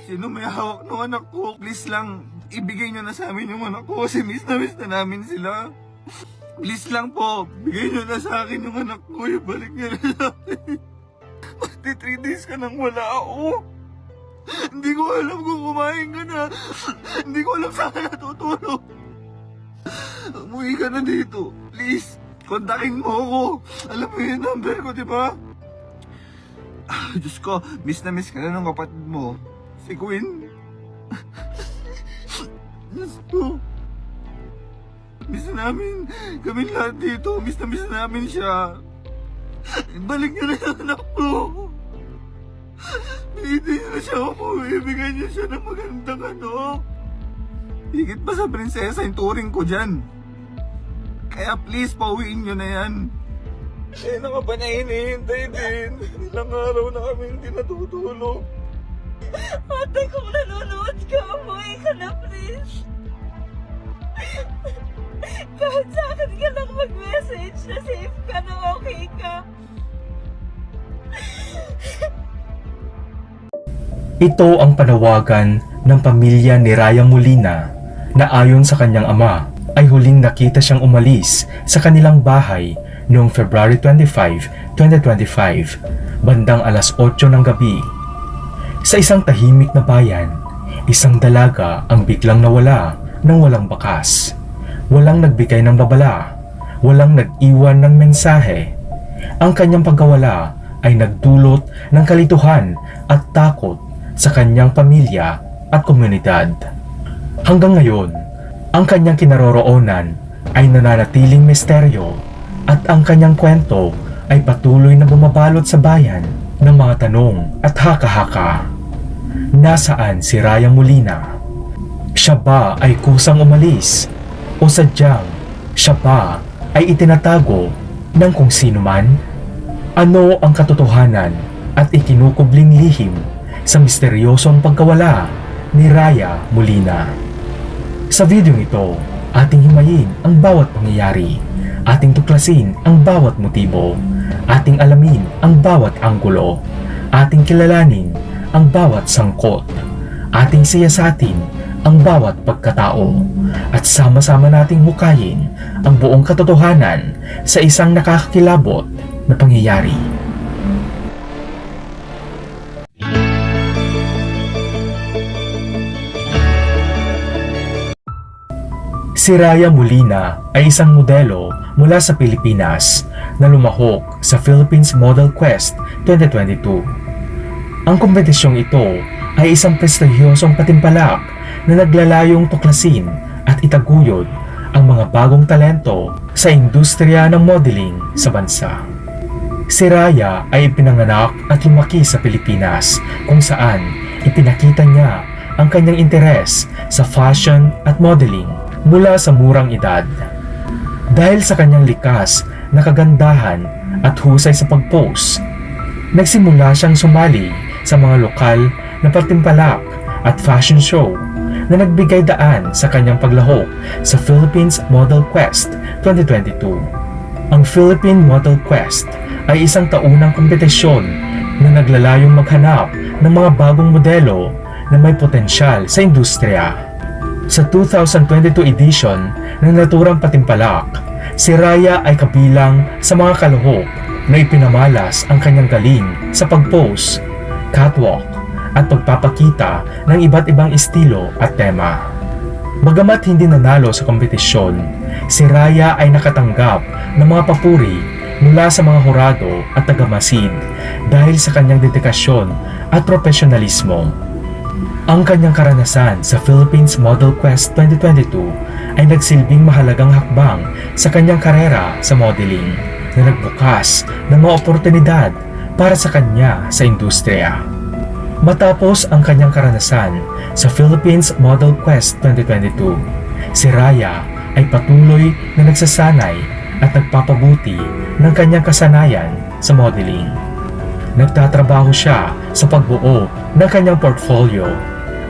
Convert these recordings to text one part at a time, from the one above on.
Sino may hawak ng anak ko? Please lang, ibigay nyo na sa amin yung anak ko kasi miss na namin sila. Please lang po, bigay nyo na sa akin yung anak ko. Ibalik nyo na sa akin. Pati 3 days ka nang wala ako. Hindi ko alam kung kumain ka na. Hindi ko alam saan ka natutulog. Umuwi ka na dito. Please, kontakin mo ako. Alam mo yung number ko, di ba? Diyos ko, miss na miss ka na ng kapatid mo. Si Queen. Diyos ko. Miss namin. Kami lahat dito. Miss na namin siya. Balik niyo na yung anak ko. Hindi niyo na siya umuwi. Bigyan niyo siya ng magandang ano. Higit pa sa prinsesa yung turing ko dyan. Kaya please, pauwiin niyo na yan. Eh, na ka ba na hinihintay din? Ilang araw na kami hindi natutulog. Ate, kung nanonood ka, umuwi ka na, please. Kahit sa akin ka lang mag-message na safe ka na okay ka. Ito ang panawagan ng pamilya ni Raya Molina na ayon sa kanyang ama ay huling nakita siyang umalis sa kanilang bahay noong February 25, 2025, bandang alas 8 ng gabi. Sa isang tahimik na bayan, isang dalaga ang biglang nawala ng walang bakas. Walang nagbigay ng babala, walang nag-iwan ng mensahe. Ang kanyang pagkawala ay nagdulot ng kalituhan at takot sa kanyang pamilya at komunidad. Hanggang ngayon, ang kanyang kinaroroonan ay nananatiling misteryo at ang kanyang kwento ay patuloy na bumabalot sa bayan ng mga tanong at haka-haka. Nasaan si Raya Molina? Siya ba ay kusang umalis? O sadyang siya ba ay itinatago ng kung sino man? Ano ang katotohanan at ikinukubling lihim sa misteryosong pagkawala ni Raya Molina? Sa video ito, ating himayin ang bawat pangyayari, ating tuklasin ang bawat motibo, ating alamin ang bawat anggulo, ating kilalanin ang bawat sangkot, ating siyasatin ang bawat pagkatao, at sama-sama nating hukayin ang buong katotohanan sa isang nakakakilabot na pangyayari. Si Raya Molina ay isang modelo mula sa Pilipinas na lumahok sa Philippines Model Quest 2022. Ang kompetisyong ito ay isang prestihiyosong patimpalak na naglalayong tuklasin at itaguyod ang mga bagong talento sa industriya ng modeling sa bansa. Si Raya ay ipinanganak at lumaki sa Pilipinas kung saan ipinakita niya ang kanyang interes sa fashion at modeling mula sa murang edad. Dahil sa kanyang likas na kagandahan at husay sa pag-pose, nagsimula siyang sumali sa mga lokal na patimpalak at fashion show na nagbigay daan sa kanyang paglahok sa Philippines Model Quest 2022. Ang Philippine Model Quest ay isang taunang kompetisyon na naglalayong maghanap ng mga bagong modelo na may potensyal sa industriya. Sa 2022 edition ng naturang patimpalak, si Raya ay kabilang sa mga kalahok na ipinamalas ang kanyang galing sa pag-pose, catwalk, at pagpapakita ng iba't ibang estilo at tema. Bagamat hindi nanalo sa kompetisyon, si Raya ay nakatanggap ng mga papuri mula sa mga hurado at tagamasid dahil sa kanyang dedikasyon at profesionalismo. Ang kanyang karanasan sa Philippines Model Quest 2022 ay nagsilbing mahalagang hakbang sa kanyang karera sa modeling na nagbukas ng mga oportunidad para sa kanya sa industriya. Matapos ang kanyang karanasan sa Philippines Model Quest 2022, si Raya ay patuloy na nagsasanay at nagpapabuti ng kanyang kasanayan sa modeling. Nagtatrabaho siya sa pagbuo ng kanyang portfolio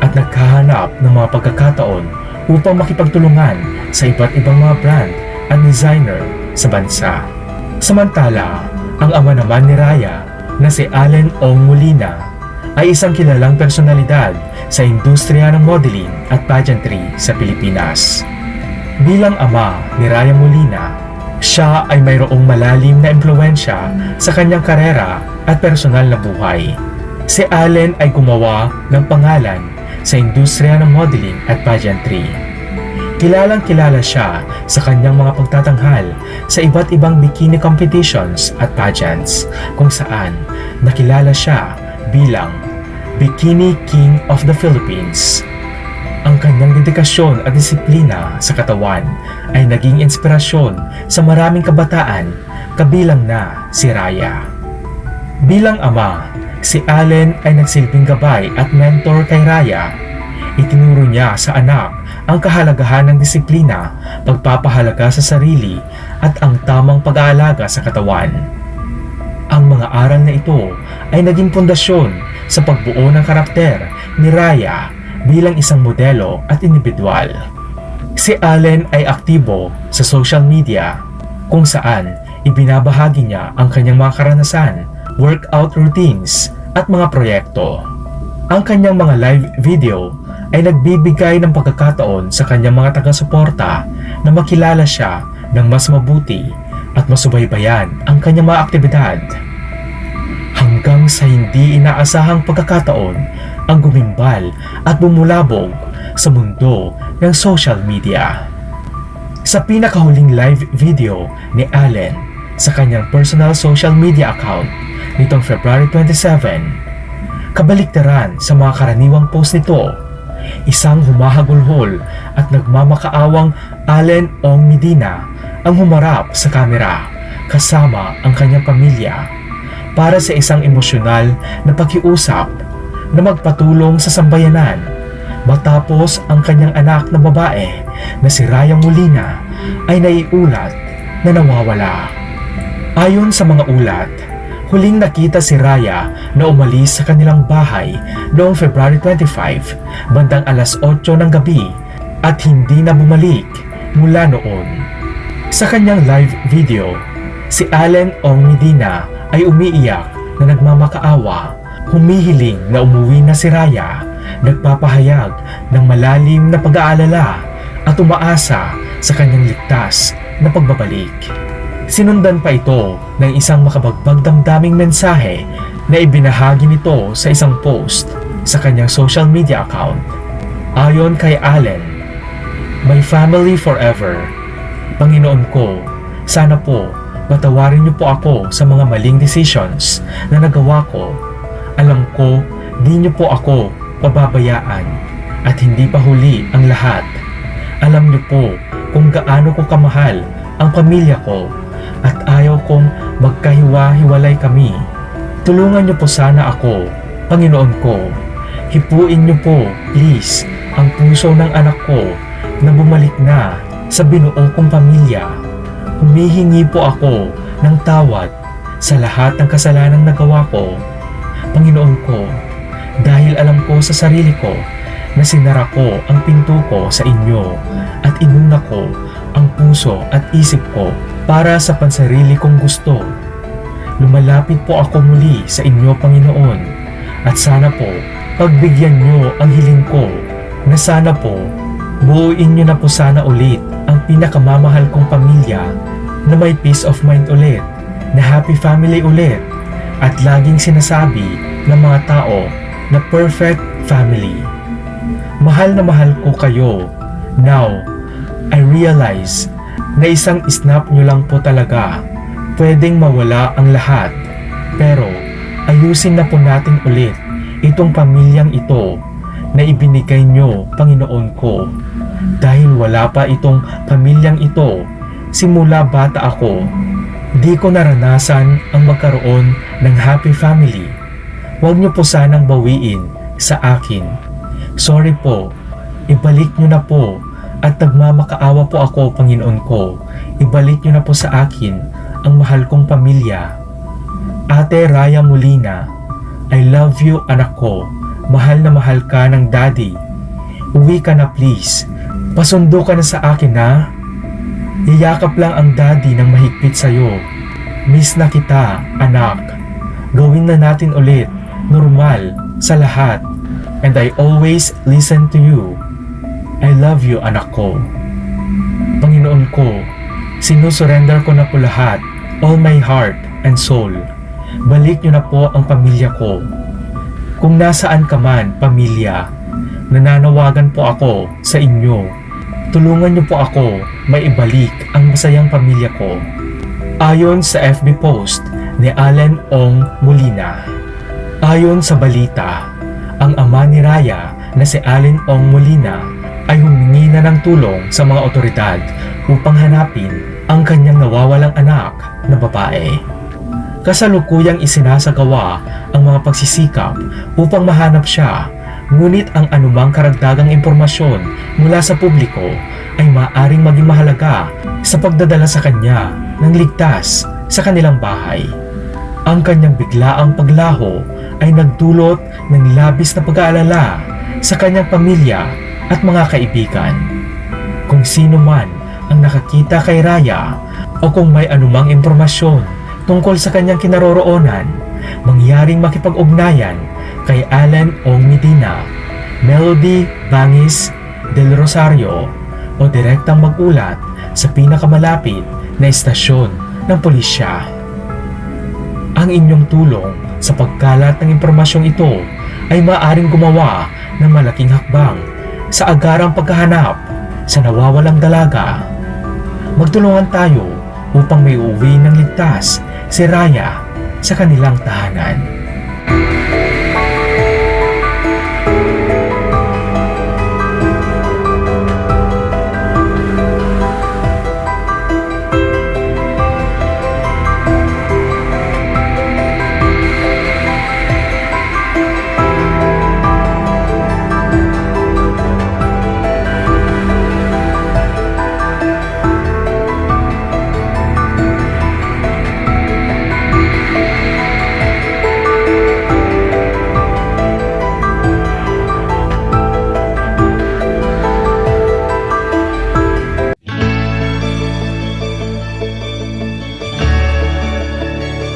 at naghahanap ng mga pagkakataon upang makipagtulungan sa iba't ibang mga brand at designer sa bansa. Samantala, ang ama naman ni Raya na si Allen Ong Molina ay isang kilalang personalidad sa industriya ng modeling at pageantry sa Pilipinas. Bilang ama ni Raya Molina, siya ay mayroong malalim na impluwensya sa kanyang karera at personal na buhay. Si Allen ay gumawa ng pangalan sa industriya ng modeling at pageantry. Kilalang kilala siya sa kanyang mga pagtatanghal sa iba't ibang bikini competitions at pageants kung saan nakilala siya bilang Bikini King of the Philippines. Ang kanyang dedikasyon at disiplina sa katawan ay naging inspirasyon sa maraming kabataan, kabilang na si Raya. Bilang ama, si Allen ay nagsilbing gabay at mentor kay Raya. Itinuro niya sa anak ang kahalagahan ng disiplina, pagpapahalaga sa sarili at ang tamang pag-aalaga sa katawan. Ang mga aral na ito ay naging pundasyon sa pagbuo ng karakter ni Raya bilang isang modelo at individual. Si Allen ay aktibo sa social media kung saan ibinabahagi niya ang kanyang mga karanasan, workout routines at mga proyekto. Ang kanyang mga live video ay nagbibigay ng pagkakataon sa kanyang mga taga-suporta na makilala siya ng mas mabuti at masubaybayan ang kanyang mga aktibidad. Hanggang sa hindi inaasahang pagkakataon ang gumimbal at bumulabog sa mundo ng social media. Sa pinakahuling live video ni Allen sa kanyang personal social media account nitong February 27, kabaliktaran sa mga karaniwang post nito, isang humahagulhol at nagmamakaawang Allen Ong Medina ang humarap sa kamera kasama ang kanyang pamilya para sa isang emosyonal na pakiusap na magpatulong sa sambayanan matapos ang kanyang anak na babae na si Raya Molina ay naiulat na nawawala. Ayon sa mga ulat, huling nakita si Raya na umalis sa kanilang bahay noong February 25, bandang alas 8 ng gabi at hindi na bumalik mula noon. Sa kanyang live video, si Allen Ong Medina ay umiiyak na nagmamakaawa, humihiling na umuwi na si Raya, nagpapahayag ng malalim na pag-aalala at umaasa sa kanyang ligtas na pagbabalik. Sinundan pa ito ng isang makabagbag damdaming mensahe na ibinahagi nito sa isang post sa kanyang social media account. Ayon kay Allen, "My family forever. Panginoon ko, sana po patawarin niyo po ako sa mga maling decisions na nagawa ko. Alam ko, di niyo po ako pababayaan at hindi pa huli ang lahat. Alam niyo po kung gaano ko kamahal ang pamilya ko at ayaw kong magkahiwa-hiwalay kami. Tulungan niyo po sana ako, Panginoon ko. Hipuin niyo po, please, ang puso ng anak ko na bumalik na sa binuo kong pamilya. Humihingi po ako ng tawad sa lahat ng kasalanang nagawa ko. Panginoon ko, dahil alam ko sa sarili ko na sinara ko ang pinto ko sa inyo at inuna ko ang puso at isip ko para sa pansarili kong gusto. Lumalapit po ako muli sa inyo, Panginoon, at sana po pagbigyan niyo ang hiling ko na sana po buuin niyo na po sana ulit ang pinakamamahal kong pamilya na may peace of mind ulit, na happy family ulit, at laging sinasabi ng mga tao na perfect family. Mahal na mahal ko kayo. Now, I realize na isang snap nyo lang po talaga pwedeng mawala ang lahat, pero ayusin na po natin ulit itong pamilyang ito na ibinigay nyo, Panginoon ko, dahil wala pa itong pamilyang ito simula bata ako. Di ko naranasan ang magkaroon ng happy family. Huwag nyo po sanang bawiin sa akin. Sorry po, ibalik nyo na po. At nagmamakaawa po ako, Panginoon ko. Ibalik niyo na po sa akin ang mahal kong pamilya. Ate Raya Molina, I love you, anak ko. Mahal na mahal ka ng daddy. Uwi ka na please. Pasundo ka na sa akin ha. Iyakap lang ang daddy ng mahigpit sa'yo. Miss na kita, anak. Gawin na natin ulit, normal, sa lahat, and I always listen to you. I love you, anak ko. Panginoon ko, sinusurrender ko na po lahat, all my heart and soul. Balik niyo na po ang pamilya ko. Kung nasaan ka man, pamilya, nananawagan po ako sa inyo. Tulungan niyo po ako maibalik ang masayang pamilya ko. Ayon sa FB post ni Allen Ong Molina. Ayon sa balita, ang ama ni Raya na si Allen Ong Molina ay humingi na ng tulong sa mga otoridad upang hanapin ang kanyang nawawalang anak na babae. Kasalukuyang isinasagawa ang mga pagsisikap upang mahanap siya, ngunit ang anumang karagdagang impormasyon mula sa publiko ay maaaring maging mahalaga sa pagdadala sa kanya ng ligtas sa kanilang bahay. Ang kanyang biglaang paglaho ay nagdulot ng labis na pag-aalala sa kanyang pamilya at mga kaibigan. Kung sino man ang nakakita kay Raya o kung may anumang impormasyon tungkol sa kanyang kinaroroonan, mangyaring makipag-ugnayan kay Allen Ong Medina, Melody Bangis del Rosario o direktang mag-ulat sa pinakamalapit na estasyon ng pulisya. Ang inyong tulong sa pagkalat ng impormasyong ito ay maaaring gumawa ng malaking hakbang sa agarang paghahanap sa nawawalang dalaga. Magtulungan tayo upang may uwi ng ligtas si Raya sa kanilang tahanan.